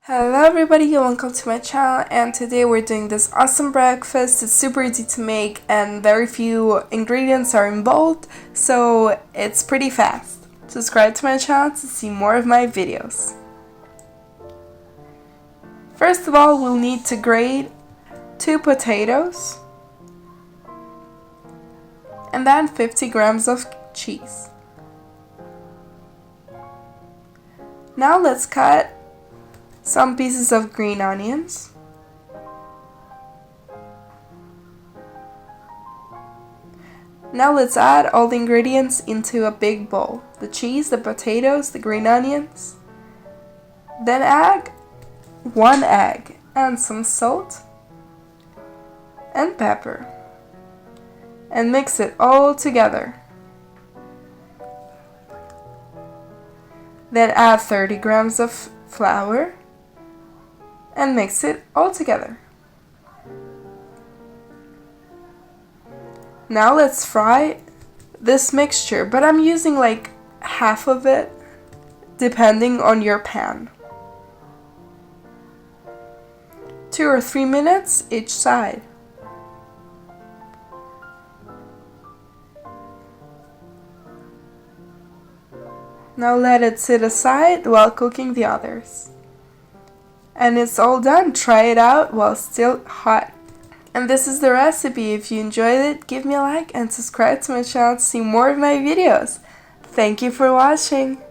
Hello everybody and welcome to my channel, and today we're doing this awesome breakfast. It's super easy to make and very few ingredients are involved, so it's pretty fast. Subscribe to my channel to see more of my videos. First of all, we'll need to grate 2 potatoes and then 50 grams of cheese. Now let's cut some pieces of green onions, now let's add all the ingredients into a big bowl. The cheese, the potatoes, the green onions. Then add 1 egg and some salt and pepper and mix it all together. Then add 30 grams of flour and mix it all together. Now let's fry this mixture, but I'm using like half of it depending on your pan. 2 or 3 minutes each side. Now let it sit aside while cooking the others. And it's all done. Try it out while still hot. And this is the recipe. If you enjoyed it, give me a like and subscribe to my channel to see more of my videos. Thank you for watching.